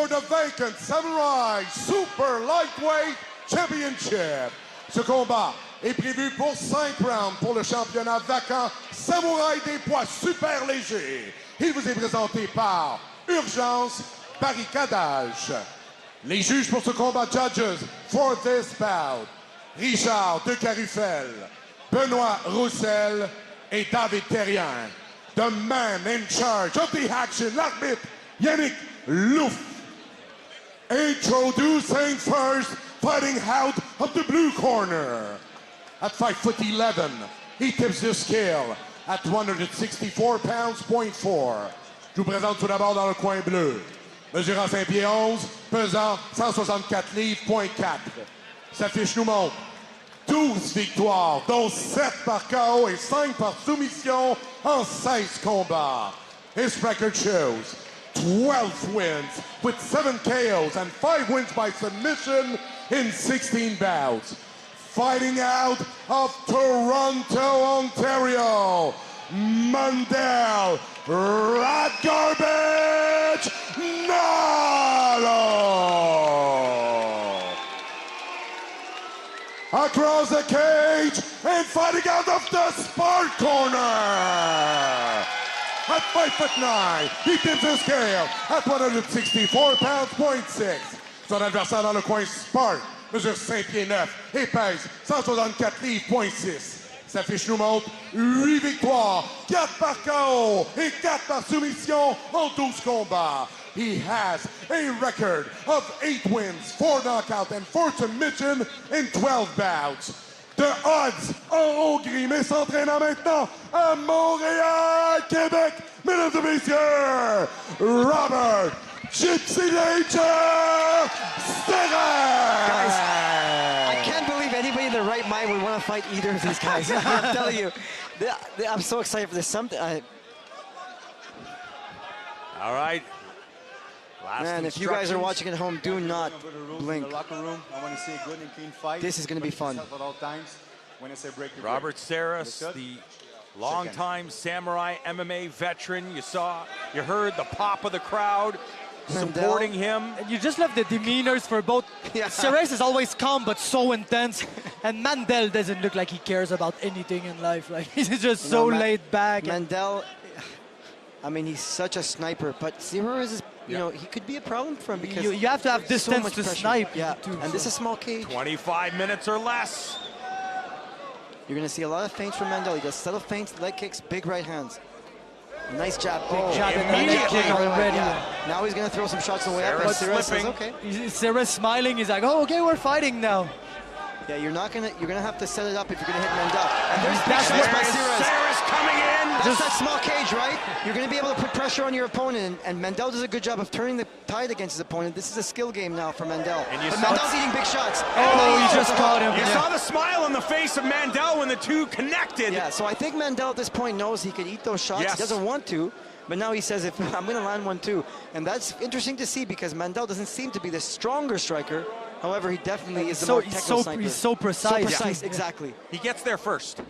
for the vacant Samourai Super Lightweight Championship. Ce combat est prévu pour 5 rounds pour le championnat vacant Samourai des poids super légers. Il vous est présenté par Urgence Barricadage. Les juges pour ce combat, judges for this bout, Richard de Carufel, Benoît Roussel et David Terrien. The man in charge of the action, l'arbitre Yannick Louf. Introducing first, fighting out of the blue corner. At 5'11", he tips the scale at 164 pounds, .4. Je vous présente tout d'abord dans le coin bleu. Mesurant 5 pieds 11, pesant 164 livres, .4. Sa fiche nous montre 12 victoires, dont 7 par KO et 5 par soumission en 16 combats. His record shows 12 wins with 7 KOs and 5 wins by submission in 16 bouts. Fighting out of Toronto, Ontario, Mandel, Rat Garbage, Nallo. Across the cage and fighting out of the Spark corner. At 5'9", he tips his scale at 164 pounds, .6. Son adversaire dans le coin Spark mesure 5 pieds 9 et pèse 164 livres, .6. Sa fiche nous montre 8 victoires, 4 par KO et 4 par soumission en 12 combats. He has a record of 8 wins, 4 knockouts and 4 submission in 12 bouts. The odds en Hongrie, mais s'entraînant maintenant à Montréal, Québec, mesdames et messieurs, Robert Gypsy Nature Guys, I can't believe anybody in their right mind would want to fight either of these guys. I'm telling you, I'm so excited for this. All right. Man, if you guys are watching at home, do not blink. I want to see a good and clean fight. This is going to be fun. At all times. When I say break, Robert Saras, the longtime Samurai MMA veteran. You heard the pop of the crowd supporting him. And you just love the demeanors for both. Yeah. Saras is always calm but so intense, and Mandel doesn't look like he cares about anything in life. Like he's just so laid back. Mandel, I mean, he's such a sniper, but Saras is, you know, he could be a problem for him because you have to have distance so to pressure. snipe. Yeah, too, and this is a small cage. 25 minutes or less. You're going to see a lot of feints from Mandel. He does subtle feints, leg kicks, big right hands. Nice jab. Big jab and leg kick already. Yeah. Now he's going to throw some shots on the way up. Saras Saras says, slipping. okay. Saras smiling. He's like, oh, okay, we're fighting now. Yeah, you're gonna have to set it up if you're gonna hit Mandel. And there's That's big shots by where Saras. Saras coming in. That's that small cage, right? You're gonna be able to put pressure on your opponent, and Mandel does a good job of turning the tide against his opponent. This is a skill game now for Mandel. And you but saw Mandel's eating big shots. Oh, he just caught him. You saw the smile on the face of Mandel when the two connected. Yeah, so I think Mandel at this point knows he could eat those shots. Yes. He doesn't want to, but now he says, if I'm gonna land one too. And that's interesting to see because Mandel doesn't seem to be the stronger striker. However, he definitely is the more technical sniper. He's so precise. So precise, exactly. He gets there first.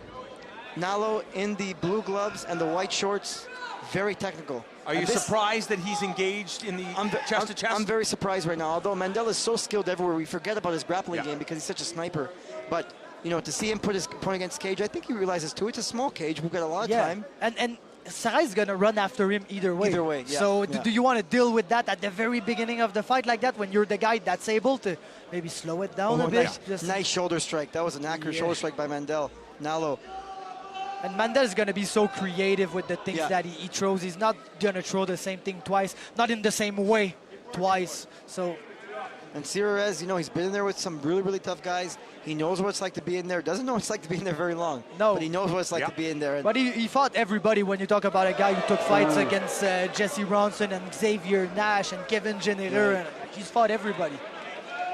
Nallo in the blue gloves and the white shorts, very technical. Are you surprised that he's engaged in the chest-to-chest? I'm very surprised right now. Although Mandel is so skilled everywhere, we forget about his grappling game because he's such a sniper. But, you know, to see him put his opponent against cage, I think he realizes too, it's a small cage. We've got a lot of time. And Sarai is going to run after him either way. Either way, yeah. So do you want to deal with that at the very beginning of the fight like that when you're the guy that's able to maybe slow it down a bit? Nice shoulder strike. That was an accurate shoulder strike by Mandel. Nallo. And Mandel is going to be so creative with the things that he throws. He's not going to throw the same thing twice, not in the same way twice. So. And Saras, you know, he's been in there with some really, really tough guys. He knows what it's like to be in there. Doesn't know what it's like to be in there very long. No. But he knows what it's like to be in there. But he fought everybody when you talk about a guy who took fights against Jesse Ronson and Xavier Nash and Kevin Jenner. And he's fought everybody.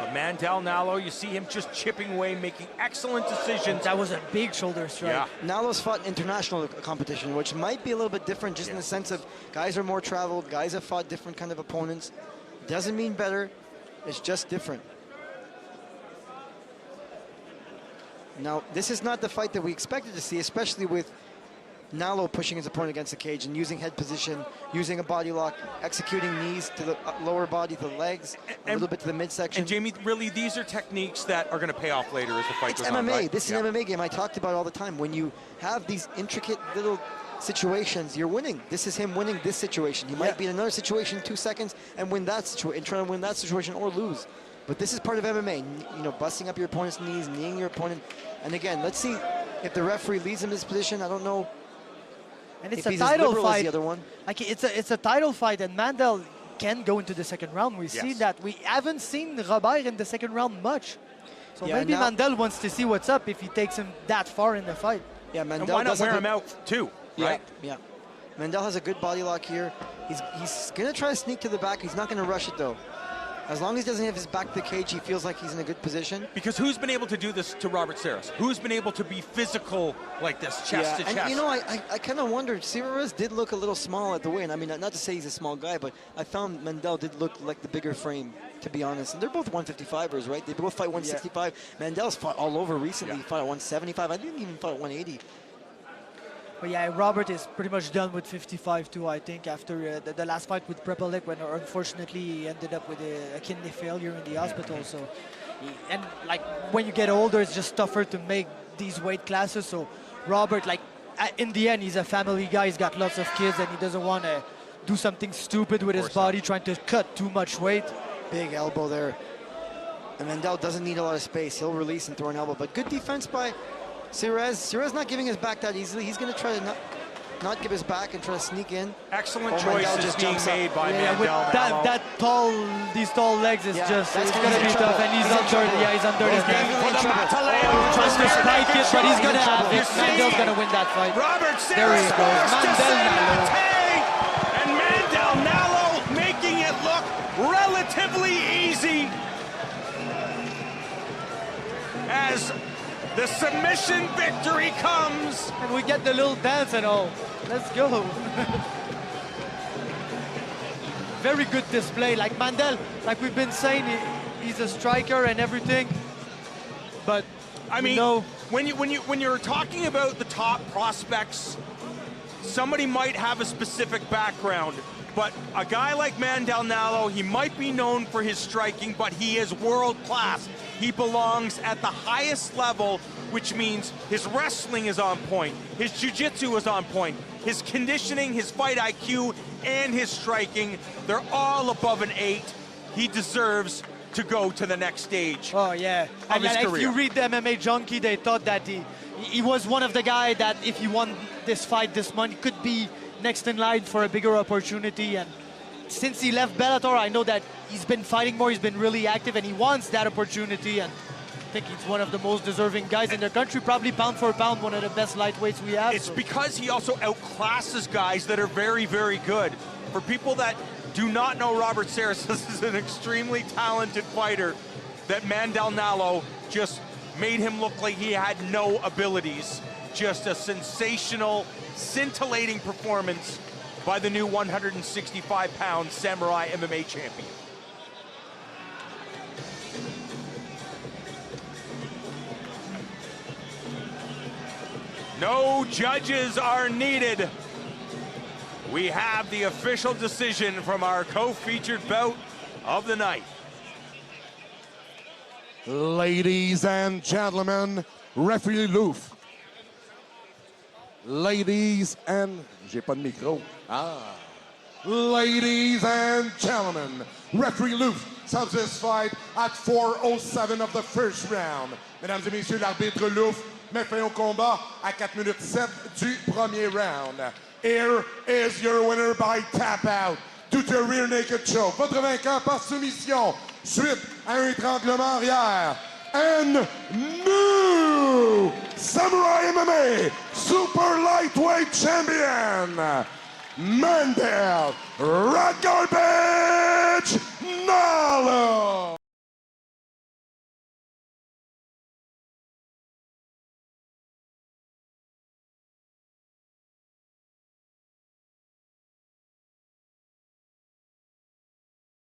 But Mandel, Nallo, you see him just chipping away, making excellent decisions. That was a big shoulder strike. Yeah. Nallo's fought in international competition, which might be a little bit different just in the sense of guys are more traveled, guys have fought different kind of opponents. Doesn't mean better, it's just different. Now, this is not the fight that we expected to see, especially with Nallo pushing his opponent against the cage and using head position, using a body lock, executing knees to the lower body, to the legs, a little bit to the midsection. And Jamie, really, these are techniques that are going to pay off later as the fight goes MMA. on, right? This is an MMA game I talked about all the time. When you have these intricate little situations, you're winning. This is him winning this situation. He might be in another situation in 2 seconds and win that situation, and try to win that situation or lose. But this is part of MMA. You know, busting up your opponent's knees, kneeing your opponent. And again, let's see if the referee leaves him in this position. I don't know. And it's if a title as fight. the other one. Like it's a title fight, and Mandel can go into the second round. We see that. We haven't seen Robert in the second round much. So maybe Mandel wants to see what's up if he takes him that far in the fight. Yeah, Mandel. And why not wear him out too, right? Yeah. Mandel has a good body lock here. He's going to try to sneak to the back. He's not going to rush it, though. As long as he doesn't have his back to the cage, he feels like he's in a good position. Because who's been able to do this to Robert Saras? Who's been able to be physical like this, chest to chest? And you know, I kind of wondered, Saras did look a little small at the weigh-in. I mean, not to say he's a small guy, but I found Mandel did look like the bigger frame, to be honest. And they're both 155ers, right? They both fight 165. Mandel's fought all over recently. He fought at 175. I didn't even fight at 180. But yeah, Robert is pretty much done with 55 too, I think, after the last fight with Prepelic, when unfortunately he ended up with a kidney failure in the hospital. So, and like when you get older, it's just tougher to make these weight classes. So Robert, like in the end, he's a family guy. He's got lots of kids, and he doesn't want to do something stupid with his body, trying to cut too much weight. Big elbow there. And Mandel doesn't need a lot of space. He'll release and throw an elbow. But good defense by Saras not giving his back that easily. He's going to try to not give his back and try to sneak in. Excellent choices being made by Mandel. With these tall legs is just, it's going to be tough. And he's under, he's under the trying to spike it, but he's going to have it. Mandel's going to win that fight. Robert There he Saras goes. Mandel Nallo. And Mandel Nallo making it look relatively easy as the submission victory comes. And we get the little dance and all. Let's go. Very good display. Like Mandel, like we've been saying, he's a striker and everything. But I mean, when you're talking about the top prospects, somebody might have a specific background. But a guy like Mandel Nallo, he might be known for his striking, but he is world class. He belongs at the highest level, which means his wrestling is on point, his jiu-jitsu is on point, his conditioning, his fight IQ, and his striking, they're all above an 8. He deserves to go to the next stage. Oh yeah, of his career. If you read the MMA Junkie, they thought that he was one of the guys that if he won this fight this month, could be next in line for a bigger opportunity. And since he left Bellator, I know that he's been fighting more, he's been really active, and he wants that opportunity. And I think he's one of the most deserving guys in the country, probably pound for pound, one of the best lightweights we have. It's because he also outclasses guys that are very, very good. For people that do not know Robert Saras, this is an extremely talented fighter that Mandel Nallo just made him look like he had no abilities. Just a sensational, scintillating performance by the new 165-pound Samourai MMA champion. No judges are needed. We have the official decision from our co-featured bout of the night. Ladies and gentlemen, referee Louf. Ladies and... J'ai pas de micro. Ladies and gentlemen, referee Louf stops this fight at 4:07 of the first round. Mesdames et messieurs, l'arbitre Louf met fin au combat à 4 minutes 7 du premier round. Here is your winner by tap out due to a rear naked choke. Votre vainqueur par soumission suite à un étranglement arrière. And new Samourai MMA Super Lightweight Champion, Mandel Rat Garbage Nallo.